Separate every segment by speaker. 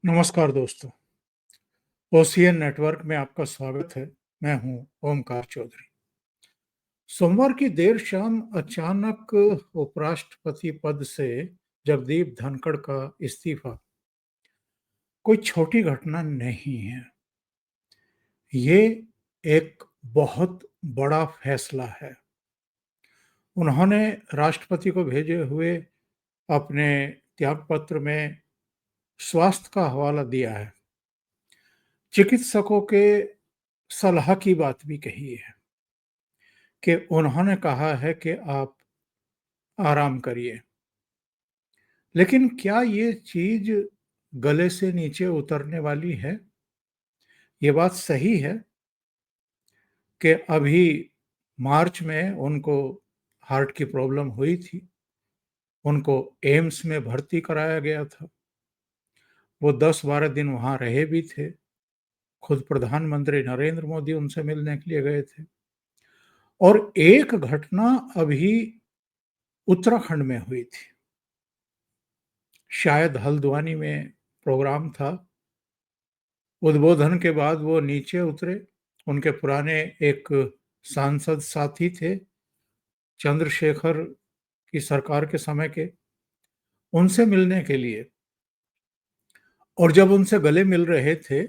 Speaker 1: नमस्कार दोस्तों, OCN network में आपका स्वागत है। मैं हूं ओमकार चौधरी। सोमवार की देर शाम अचानक उपराष्ट्रपति पद से जगदीप धनखड़ का इस्तीफा कोई छोटी घटना नहीं है। ये एक बहुत बड़ा फैसला है। उन्होंने राष्ट्रपति को भेजे हुए अपने त्यागपत्र में स्वास्थ्य का हवाला दिया है। चिकित्सकों के सलाह की बात भी कही है कि उन्होंने कहा है कि आप आराम करिए। लेकिन क्या ये चीज गले से नीचे उतरने वाली है? ये बात सही है कि अभी मार्च में उनको हार्ट की प्रॉब्लम हुई थी। उनको एम्स में भर्ती कराया गया था। वो 10-12 दिन वहाँ रहे भी थे। खुद प्रधानमंत्री नरेंद्र मोदी उनसे मिलने के लिए गए थे। और एक घटना अभी उत्तराखंड में हुई थी। शायद हल्द्वानी में प्रोग्राम था। उद्बोधन के बाद वो नीचे उतरे। उनके पुराने एक सांसद साथी थे, चंद्रशेखर की सरकार के समय के, उनसे मिलने के लिए। और जब उनसे गले मिल रहे थे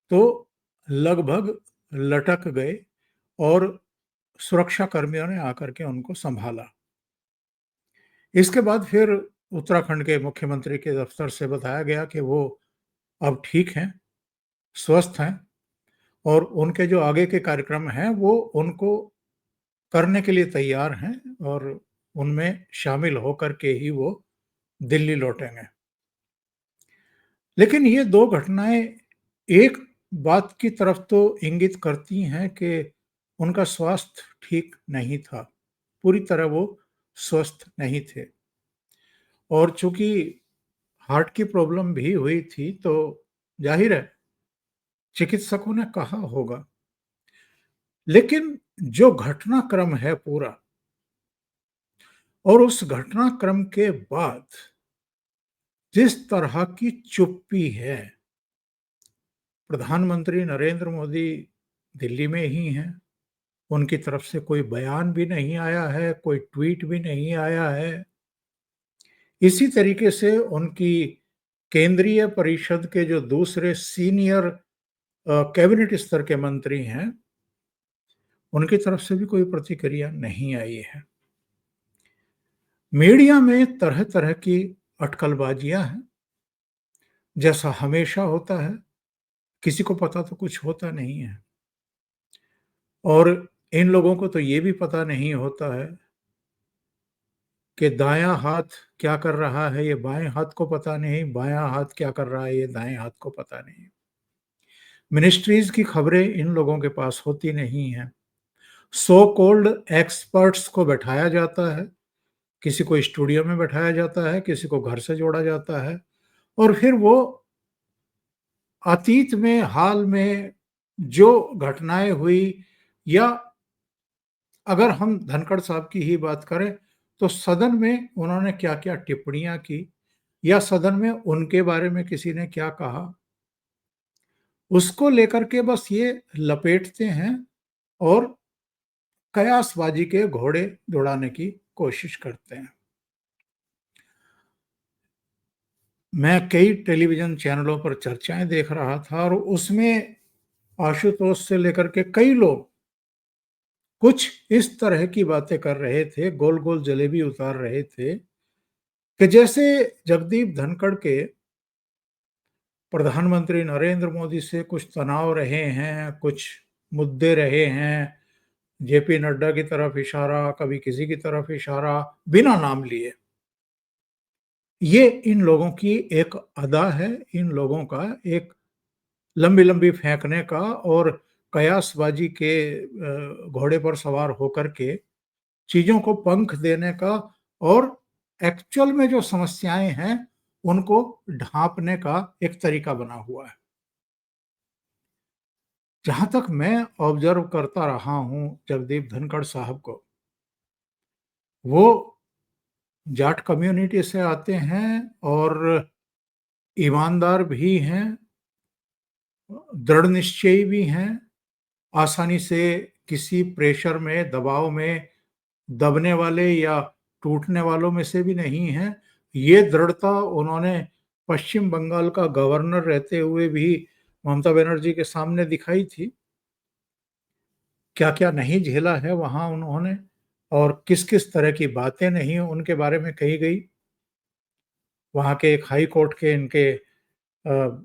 Speaker 1: तो लगभग लटक गए और सुरक्षा कर्मियों ने आकर के उनको संभाला। इसके बाद फिर उत्तराखंड के मुख्यमंत्री के दफ्तर से बताया गया कि वो अब ठीक हैं, स्वस्थ हैं और उनके जो आगे के कार्यक्रम हैं वो उनको करने के लिए तैयार हैं और उनमें शामिल होकर के ही वो दिल्ली लौटेंगे। लेकिन ये दो घटनाएं एक बात की तरफ तो इंगित करती हैं कि उनका स्वास्थ्य ठीक नहीं था। पूरी तरह वो स्वस्थ नहीं थे। और चूंकि हार्ट की प्रॉब्लम भी हुई थी तो जाहिर है चिकित्सकों ने कहा होगा। लेकिन जो घटनाक्रम है पूरा, और उस घटनाक्रम के बाद जिस तरह की चुप्पी है, प्रधानमंत्री नरेंद्र मोदी दिल्ली में ही हैं। उनकी तरफ से कोई बयान भी नहीं आया है, कोई ट्वीट भी नहीं आया है। इसी तरीके से उनकी केंद्रीय परिषद के जो दूसरे सीनियर कैबिनेट स्तर के मंत्री हैं, उनकी तरफ से भी कोई प्रतिक्रिया नहीं आई है। मीडिया में तरह-तरह की अटकलबाजियां हैं, जैसा हमेशा होता है। किसी को पता तो कुछ होता नहीं है। और इन लोगों को तो ये भी पता नहीं होता है कि दायाँ हाथ क्या कर रहा है, ये बाएँ हाथ को पता नहीं, बायाँ हाथ क्या कर रहा है, ये दाएँ हाथ को पता नहीं। मिनिस्ट्रीज़ की खबरें इन लोगों के पास होती नहीं हैं। सो कॉल्ड एक्सपर्ट्स को बैठाया जाता है, किसी को स्टूडियो में बैठाया जाता है, किसी को घर से जोड़ा जाता है और फिर वो अतीत में, हाल में जो घटनाएँ हुई, या अगर हम धनखड़ साहब की ही बात करें, तो सदन में उन्होंने क्या-क्या टिप्पणियाँ की या सदन में उनके बारे में किसी ने क्या कहा, उसको लेकर के बस ये लपेटते हैं और कयासबाजी के घोड़े दौड़ाने की कोशिश करते हैं। मैं कई टेलीविज़न चैनलों पर चर्चाएँ देख रहा था और उसमें आशुतोष से लेकर के कई लोग कुछ इस तरह की बातें कर रहे थे, गोल-गोल जलेबी उतार रहे थे कि जैसे जगदीप धनखड़ के प्रधानमंत्री नरेंद्र मोदी से कुछ तनाव रहे हैं, कुछ मुद्दे रहे हैं, जेपी नड्डा की तरफ इशारा, कभी किसी की तरफ इशारा, बिना नाम लिए। ये इन लोगों की एक अदा है, इन लोगों का एक लंबी-लंबी फेंकने का और कयासबाजी के घोड़े पर सवार होकर के चीज़ों को पंख देने का और एक्चुअल में जो समस्याएँ हैं, उनको ढाँपने का एक तरीका बना हुआ है। जहाँ तक मैं ऑब्ज़र्व करता रहा हूँ जगदीप धनखड़ साहब को, वो जाट कम्युनिटी से आते हैं और ईमानदार भी हैं, दृढ़ निश्चयी भी हैं, आसानी से किसी प्रेशर में, दबाव में दबने वाले या टूटने वालों में से भी नहीं हैं। ये दृढ़ता उन्होंने पश्चिम बंगाल का गवर्नर रहते हुए भी ममता बनर्जी के सामने दिखाई थी। क्या-क्या नहीं झेला है वहाँ उन्होंने और किस-किस तरह की बातें नहीं उनके बारे में कही गई। वहाँ के एक हाई कोर्ट के इनके अ,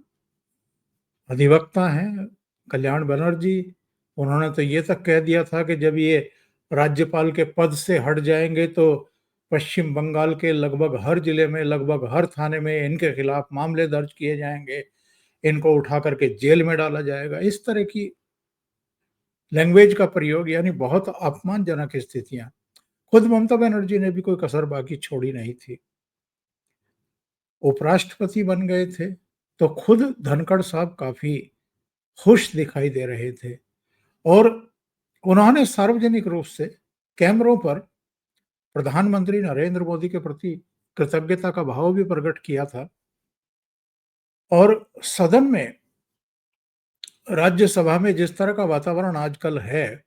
Speaker 1: अधिवक्ता हैं कल्याण बनर्जी, उन्होंने तो ये तक कह दिया था कि जब ये राज्यपाल के पद से हट जाएँगे तो पश्चिम बंगाल के लगभग हर जिले में, लगभग हर थाने में इनके खिलाफ मामले दर्ज किए जाएँगे, इनको उठा कर के जेल में डाला जाएगा। इस तरह की लैंग्वेज का प्रयोग यानी बहुत अपमानजनक स्थितियाँ। खुद ममता बनर्जी ने भी कोई कसर बाकी छोड़ी नहीं थी। उपराष्ट्रपति बन गए थे, तो खुद धनखड़ साहब काफ़ी खुश दिखाई दे रहे थे और उन्होंने सार्वजनिक रूप से कैमरों पर प्रधानमंत्री नरेंद्र मोदी के प्रति कृतज्ञता का भाव भी प्रकट किया था और सदन में, राज्यसभा में जिस तरह का वातावरण आजकल है,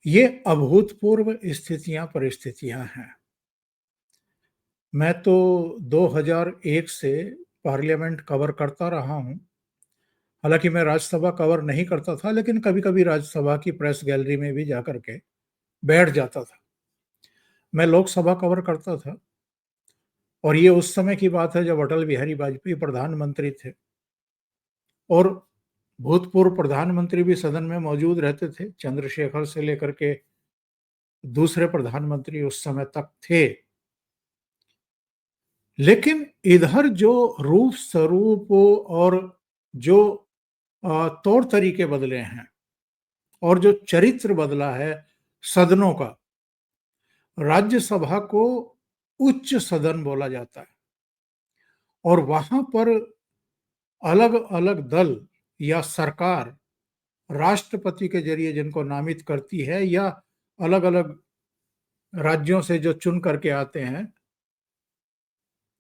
Speaker 1: ये अभूतपूर्व स्थितियाँ, परिस्थितियाँ हैं। मैं तो 2001 से पार्लियामेंट कवर करता रहा हूँ। हालाँकि मैं राज्यसभा कवर नहीं करता था, लेकिन कभी-कभी राज्यसभा की प्रेस गैलरी में भी जाकर के बैठ जाता था। मैं लोकसभा कवर करता था और ये उस समय की बात है जब अटल बिहारी वाजपेयी प्रधानमंत्री थे और भूतपूर्व प्रधानमंत्री भी सदन में मौजूद रहते थे। चंद्रशेखर से लेकर के दूसरे प्रधानमंत्री उस समय तक थे। लेकिन इधर जो रूप स्वरूप और जो तौर तरीके बदले हैं और जो चरित्र बदला है सदनों का, राज्यसभा को उच्च सदन बोला जाता है और वहां पर अलग-अलग दल या सरकार राष्ट्रपति के जरिए जिनको नामित करती है या अलग-अलग राज्यों से जो चुन करके आते हैं,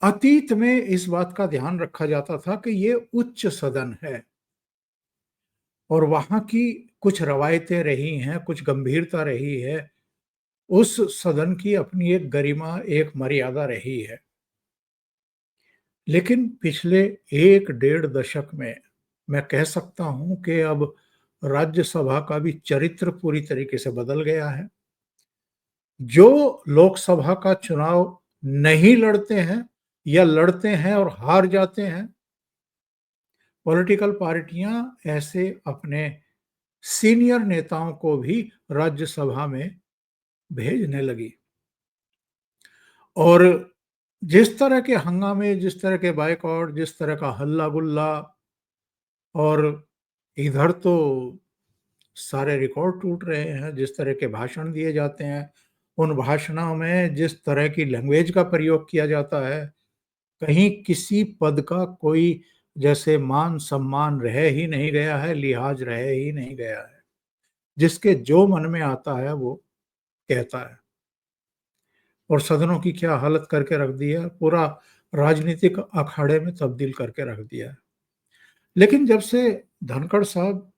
Speaker 1: अतीत में इस बात का ध्यान रखा जाता था कि ये उच्च सदन है और वहाँ की कुछ रवायतें रही हैं, कुछ गंभीरता रही है। उस सदन की अपनी एक गरिमा, एक मर्यादा रही है। लेकिन पिछले 1 डेढ़ दशक में मैं कह सकता हूँ कि अब राज्यसभा का भी चरित्र पूरी तरीके से बदल गया है। जो लोकसभा का चुनाव नहीं लड़ते हैं या लड़ते हैं और हार जाते हैं, पॉलिटिकल पार्टियां ऐसे अपने सीनियर नेताओं को भी राज्यसभा में भेजने लगी और जिस तरह के हंगामे, जिस तरह के बायकॉट, जिस तरह का हल्ला-गुल्ला और इधर तो सारे रिकॉर्ड टूट रहे हैं, जिस तरह के भाषण दिए जाते हैं, उन भाषणों में जिस तरह की लैंग्वेज का प्रयोग किया जाता है, कहीं किसी पद का कोई जैसे मान-सम्मान रह ही नहीं गया है, लिहाज़ रह ही नहीं गया है। जिसके जो मन में आता है वो कहता है और सदनों की क्या हालत करके रख दी है, पूरा राजनीतिक अखाड़े में तब्दील करके रख दिया है। लेकिन जब से धनखड़ साहब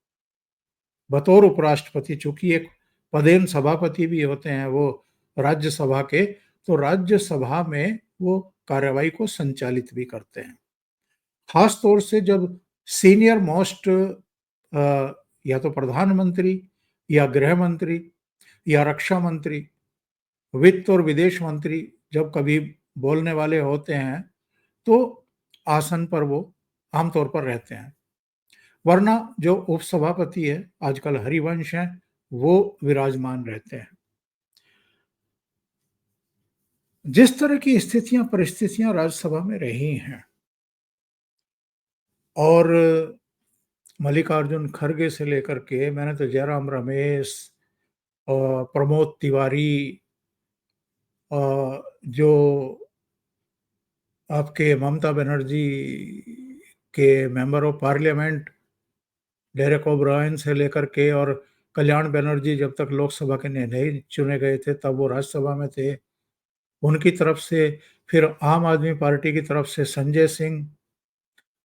Speaker 1: बतौर उपराष्ट्रपति, चूँकि एक पदेन सभापति भी होते हैं वो राज्यसभा के, तो राज्यसभा में वो कार्यवाही को संचालित भी करते हैं। ख़ास तौर से जब सीनियर मोस्ट या तो प्रधानमंत्री या गृह मंत्री या रक्षा मंत्री, वित्त और विदेश मंत्री जब कभी बोलने वाले होते हैं, तो आसन पर वो आमतौर पर रहते हैं। वरना जो उपसभापति है, आजकल हरिवंश हैं, वो विराजमान रहते हैं। जिस तरह की स्थितियाँ, परिस्थितियाँ राज्यसभा में रही हैं और मल्लिकार्जुन खड़गे से लेकर के मैंने तो जयराम रमेश और प्रमोद तिवारी जो आपके ममता बनर्जी के member of parliament Derek O'Brien से लेकर के और कल्याण बनर्जी जब तक लोकसभा के नहीं चुने गए थे, तब वो राज्यसभा में थे। उनकी तरफ से फिर आम आदमी पार्टी की तरफ से संजय सिंह,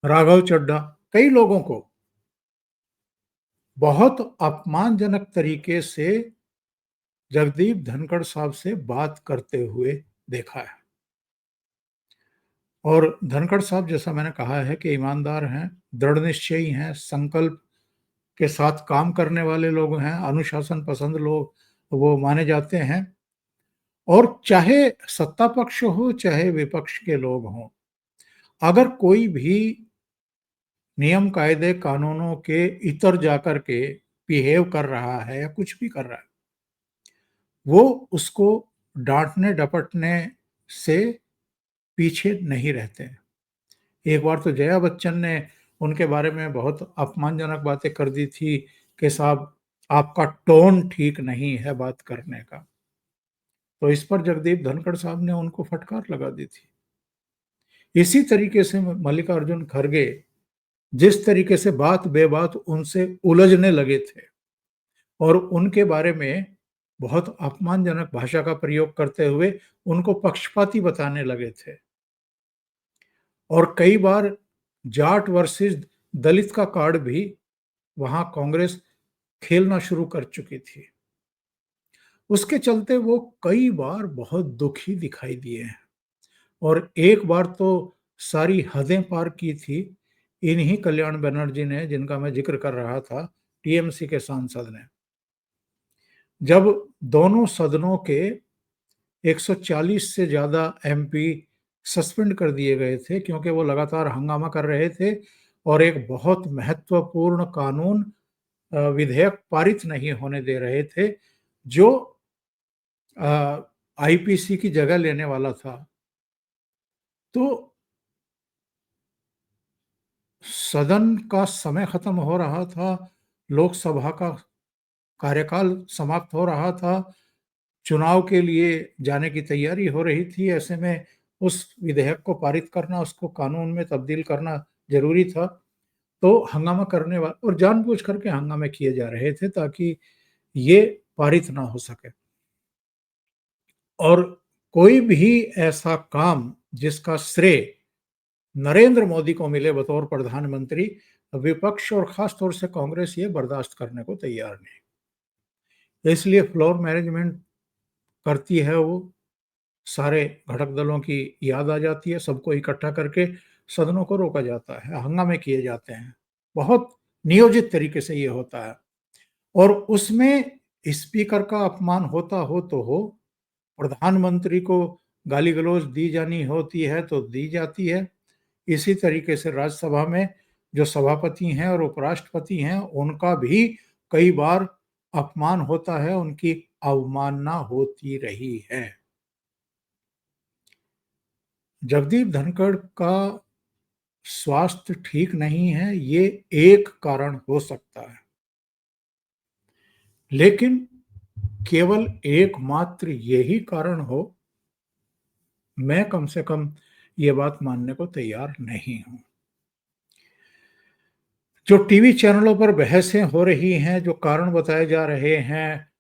Speaker 1: राघव चड्ढा, कई लोगों को बहुत अपमानजनक तरीके से जगदीप धनखड़ साहब से बात करते हुए देखा है। और धनखड़ साहब, जैसा मैंने कहा है, कि ईमानदार हैं, दृढ़ निश्चयी हैं, संकल्प के साथ काम करने वाले लोग हैं, अनुशासन पसंद लोग वो माने जाते हैं। और चाहे सत्ता पक्ष हो, चाहे विपक्ष के लोग हों, अगर कोई भी नियम, कायदे, कानूनों के इतर जाकर के बिहेव कर रहा है या कुछ भी कर रहा है, वो उसको डांटने डपटने से पीछे नहीं रहते। एक बार तो जया बच्चन ने उनके बारे में बहुत अपमानजनक बातें कर दी थी कि साहब, आपका टोन ठीक नहीं है बात करने का। तो इस पर जगदीप धनखड़ साहब ने उनको फटकार लगा दी थी। इसी तरीके से मल्लिकार्जुन खड़गे जिस तरीके से बात बेबात उनसे उलझने लगे थे और उनके बारे में बहुत अपमानजनक भाषा का प्रयोग करते हुए उनको पक्षपाती बताने लगे थे, और कई बार जाट वर्सेस दलित का कार्ड भी वहां कांग्रेस खेलना शुरू कर चुकी थी। उसके चलते वो कई बार बहुत दुखी दिखाई दिए हैं, और एक बार तो सारी हदें पार की थी इन्हीं कल्याण बनर्जी ने, जिनका मैं जिक्र कर रहा था, टीएमसी के सांसद ने। जब दोनों सदनों के 140 से ज्यादा एमपी सस्पेंड कर दिए गए थे क्योंकि वो लगातार हंगामा कर रहे थे और एक बहुत महत्वपूर्ण कानून, विधेयक पारित नहीं होने दे रहे थे, जो आईपीसी की जगह लेने वाला था। तो सदन का समय खत्म हो रहा था, लोकसभा का कार्यकाल समाप्त हो रहा था, चुनाव के लिए जाने की तैयारी हो रही थी। ऐसे में उस विधेयक को पारित करना, उसको कानून में तब्दील करना जरूरी था। तो हंगामा करने वाले, और जानबूझ करके हंगामे किए जा रहे थे ताकि ये पारित ना हो सके। और कोई भी ऐसा काम जिसका श्रेय नरेंद्र मोदी को मिले बतौर प्रधानमंत्री, विपक्ष और खास तौर से कांग्रेस ये बर्दाश्त करने को तैयार नहीं। इसलिए फ्लोर मैनेजमेंट करती है वो, सारे घटक दलों की याद आ जाती है, सबको इकट्ठा करके सदनों को रोका जाता है, हंगामे किए जाते हैं। बहुत नियोजित तरीके से ये होता है, और उसमें स्पीकर का अपमान होता हो तो हो, प्रधानमंत्री को गाली गलौज दी जानी होती है तो दी जाती है। इसी तरीके से राज्यसभा में जो सभापति हैं और उपराष्ट्रपति हैं, उनका भी कई बार अपमान होता है, उनकी अवमानना होती रही है। जगदीप धनखड़ का स्वास्थ्य ठीक नहीं है, ये एक कारण हो सकता है, लेकिन केवल एकमात्र यही कारण हो, मैं कम से कम ये बात मानने को तैयार नहीं हूं। जो टीवी चैनलों पर बहसें हो रही हैं, जो कारण बताए जा रहे हैं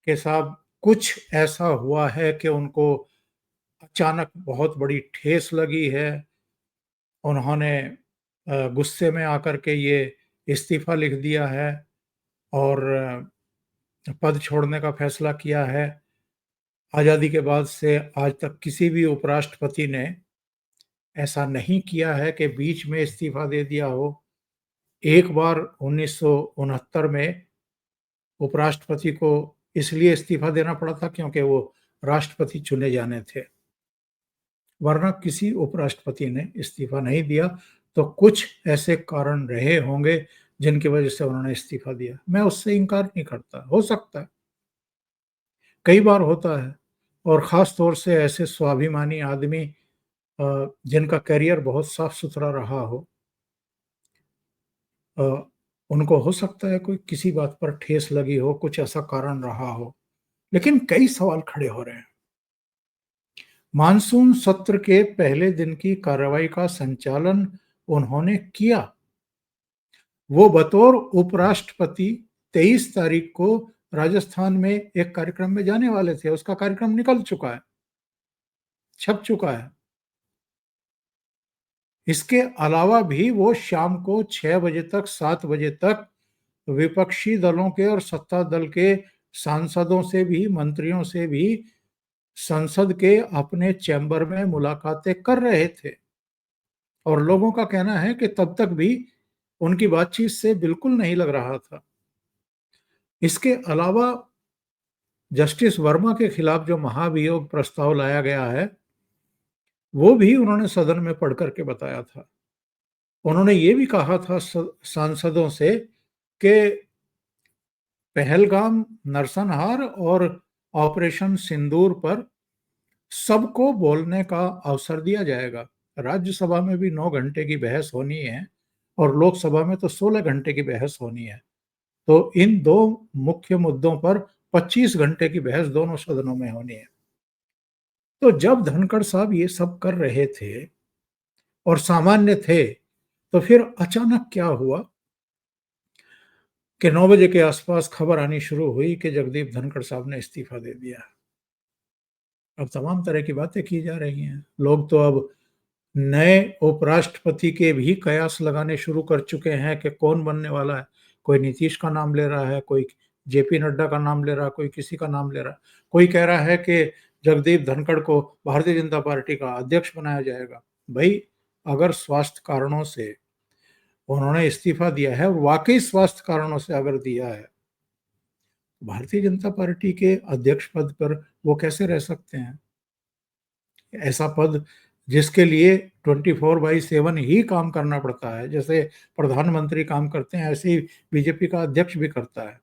Speaker 1: कि साहब कुछ ऐसा हुआ है कि उनको अचानक बहुत बड़ी ठेस लगी है, उन्होंने गुस्से में आकर के ये इस्तीफा लिख दिया है और पद छोड़ने का फैसला किया है। आज़ादी के बाद से आज तक किसी भी उपराष्ट्रपति ने ऐसा नहीं किया है कि बीच में इस्तीफा दे दिया हो। एक बार 1969 में उपराष्ट्रपति को इसलिए इस्तीफा देना पड़ा था क्योंकि वो राष्ट्रपति चुने जाने थे, वरना किसी उपराष्ट्रपति ने इस्तीफा नहीं दिया। तो कुछ ऐसे कारण रहे होंगे जिनकी वजह से उन्होंने इस्तीफा दिया। मैं उससे इनकार नहीं करता, हो सकता है, कई बार होता है। और ख़ास तौर से ऐसे स्वाभिमानी आदमी जिनका करियर बहुत साफ-सुथरा रहा हो, अ, उनको हो सकता है कोई किसी बात पर ठेस लगी हो, कुछ ऐसा कारण रहा हो। लेकिन कई सवाल खड़े हो रहे हैं। मानसून सत्र के पहले दिन की कार्रवाई का संचालन उन्होंने किया। वो बतौर उपराष्ट्रपति 23 तारीख को राजस्थान में एक कार्यक्रम में जाने वाले थे। उसका कार्यक्रम निकल चुका है, छप चुका है। इसके अलावा भी वो शाम को 6 बजे तक, 7 बजे तक विपक्षी दलों के और सत्ता दल के सांसदों से भी, मंत्रियों से भी संसद के अपने चैम्बर में मुलाकातें कर रहे थे। और लोगों का कहना है कि तब तक भी उनकी बातचीत से बिल्कुल नहीं लग रहा था। इसके अलावा जस्टिस वर्मा के खिलाफ जो महाभियोग प्रस्ताव लाया गया है, वो भी उन्होंने सदन में पढ़ कर के बताया था। उन्होंने ये भी कहा था सांसदों से कि पहलगाम, नरसंहार और ऑपरेशन सिंदूर पर सबको बोलने का अवसर दिया जाएगा। राज्यसभा में भी 9 घंटे की बहस होनी है और लोकसभा में तो 16 घंटे की बहस होनी है। तो इन दो मुख्य मुद्दों पर 25 घंटे की बहस दोनों सदनों में होनी है। तो जब धनखड़ साहब ये सब कर रहे थे और सामान्य थे, तो फिर अचानक क्या हुआ कि 9 बजे के आसपास खबर आनी शुरू हुई कि जगदीप धनखड़ साहब ने इस्तीफा दे दिया। अब तमाम तरह की बातें की जा रही हैं। लोग तो अब नए उपराष्ट्रपति के भी कयास लगाने शुरू कर चुके हैं कि कौन बनने वाला है। कोई नीतीश का नाम ले रहा है, कोई जेपी नड्डा का नाम ले रहा है, कोई किसी का नाम ले रहा है। कोई कह रहा है कि जगदीप धनखड़ को भारतीय जनता पार्टी का अध्यक्ष बनाया जाएगा। भई, अगर स्वास्थ्य कारणों से उन्होंने इस्तीफा दिया है, वाक़ई स्वास्थ्य कारणों से अगर दिया है, भारतीय जनता पार्टी के अध्यक्ष पद पर वो कैसे रह सकते हैं? ऐसा पद जिसके लिए 24/7 ही काम करना पड़ता है, जैसे प्रधानमंत्री काम करते हैं, ऐसे ही बीजेपी का अध्यक्ष भी करता है।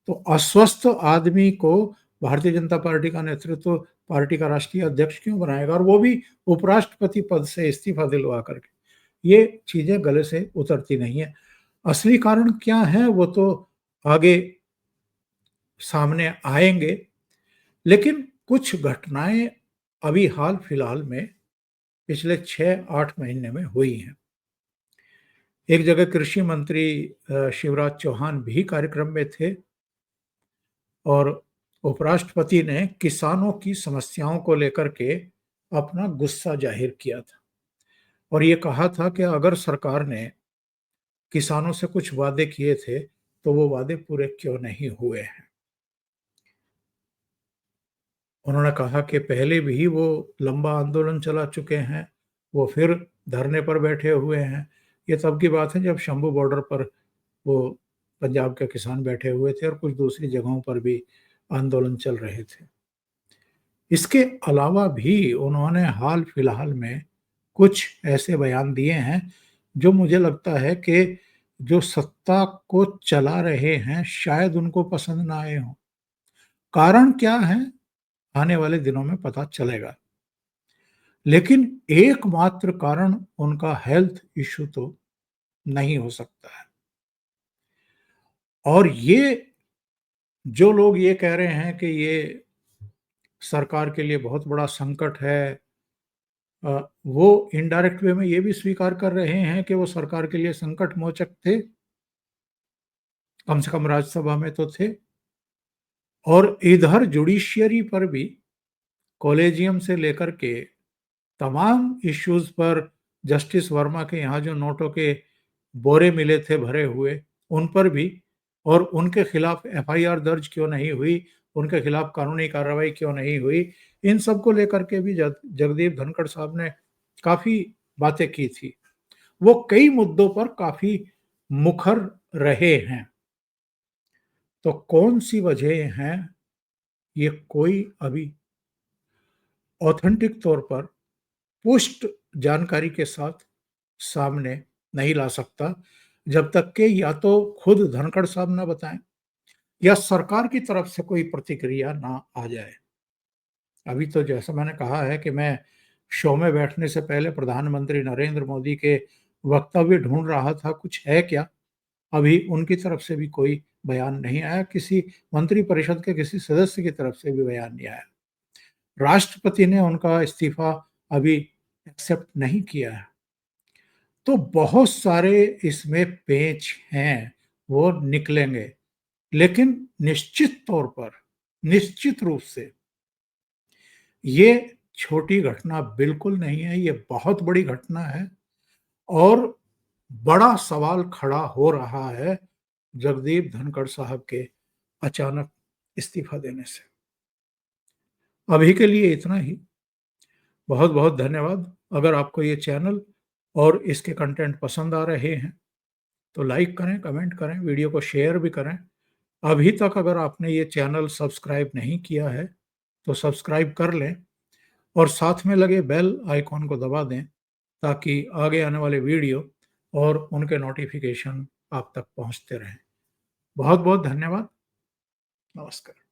Speaker 1: तो अस्वस्थ आदमी को भारतीय जनता पार्टी का नेतृत्व, पार्टी का राष्ट्रीय अध्यक्ष क्यों बनाएगा, और वो भी उपराष्ट्रपति पद से इस्तीफा दिलवा करके? ये चीज़ें गले से उतरती नहीं है। असली कारण क्या है वो तो आगे सामने आएँगे, लेकिन कुछ घटनाएँ अभी हाल-फिलहाल में पिछले 6-8 महीने में हुई हैं। एक जगह कृषि मंत्री शिवराज चौहान भी कार्यक्रम में थे और उपराष्ट्रपति ने किसानों की समस्याओं को लेकर के अपना गुस्सा जाहिर किया था और ये कहा था कि अगर सरकार ने किसानों से कुछ वादे किए थे, तो वो वादे पूरे क्यों नहीं हुए हैं। उन्होंने कहा कि पहले भी वो लंबा आंदोलन चला चुके हैं, वो फिर धरने पर बैठे हुए हैं। ये तब की बात है जब शंभू बॉर्डर पर वो पंजाब के किसान बैठे हुए थे और कुछ दूसरी जगहों पर भी आंदोलन चल रहे थे। इसके अलावा भी उन्होंने हाल-फिलहाल में कुछ ऐसे बयान दिए हैं, जो मुझे लगता है कि जो सत्ता को चला रहे हैं, शायद उनको पसंद ना आए हों। कारण क्या है? आने वाले दिनों में पता चलेगा। लेकिन एकमात्र कारण उनका हेल्थ इश्यू तो नहीं हो सकता है। और ये जो लोग ये कह रहे हैं कि ये सरकार के लिए बहुत बड़ा संकट है, वो इनडायरेक्ट वे में ये भी स्वीकार कर रहे हैं कि वो सरकार के लिए संकट मोचक थे, कम से कम राज्यसभा में तो थे। और इधर जुडिशियरी पर भी कॉलेजियम से लेकर के तमाम इश्यूज़ पर जस्टिस वर्मा के यहाँ जो नोटों के बोरे मिले थे भरे हुए, उन पर भी, और उनके खिलाफ एफआईआर दर्ज क्यों नहीं हुई, उनके खिलाफ कानूनी कार्रवाई क्यों नहीं हुई, इन सब को लेकर के भी जगदीप धनखड़ साहब ने काफ़ी बातें की थी। वो कई मुद्दों पर काफ़ी मुखर रहे हैं। तो कौन-सी वजह हैं, ये कोई अभी ऑथेंटिक तौर पर पुष्ट जानकारी के साथ सामने नहीं ला सकता, जब तक कि या तो खुद धनखड़ साहब ना बताएँ या सरकार की तरफ से कोई प्रतिक्रिया ना आ जाए। अभी तो जैसा मैंने कहा है कि मैं शो में बैठने से पहले प्रधानमंत्री नरेंद्र मोदी के वक्तव्य ढूँढ रहा था, कुछ है क्या? अभी उनकी तरफ से भी कोई बयान नहीं आया, किसी मंत्रिपरिषद के किसी सदस्य की तरफ से भी बयान नहीं आया। राष्ट्रपति ने उनका इस्तीफा अभी एक्सेप्ट नहीं किया है। तो बहुत सारे इसमें पेच हैं, वो निकलेंगे। लेकिन निश्चित तौर पर, निश्चित रूप से ये छोटी घटना बिल्कुल नहीं है, ये बहुत बड़ी घटना है और बड़ा सवाल खड़ा हो रहा है जगदीप धनखड़ साहब के अचानक इस्तीफा देने से। अभी के लिए इतना ही। बहुत-बहुत धन्यवाद। अगर आपको ये चैनल और इसके कंटेंट पसंद आ रहे हैं, तो लाइक करें, कमेंट करें, वीडियो को शेयर भी करें। अभी तक अगर आपने ये चैनल सब्सक्राइब नहीं किया है, तो सब्सक्राइब कर लें और साथ में लगे बेल आइकॉन को दबा दें, ताकि आगे आने वाले वीडियो और उनके नोटिफ़िकेशन आप तक पहुँचते रहें। बहुत-बहुत धन्यवाद। नमस्कार।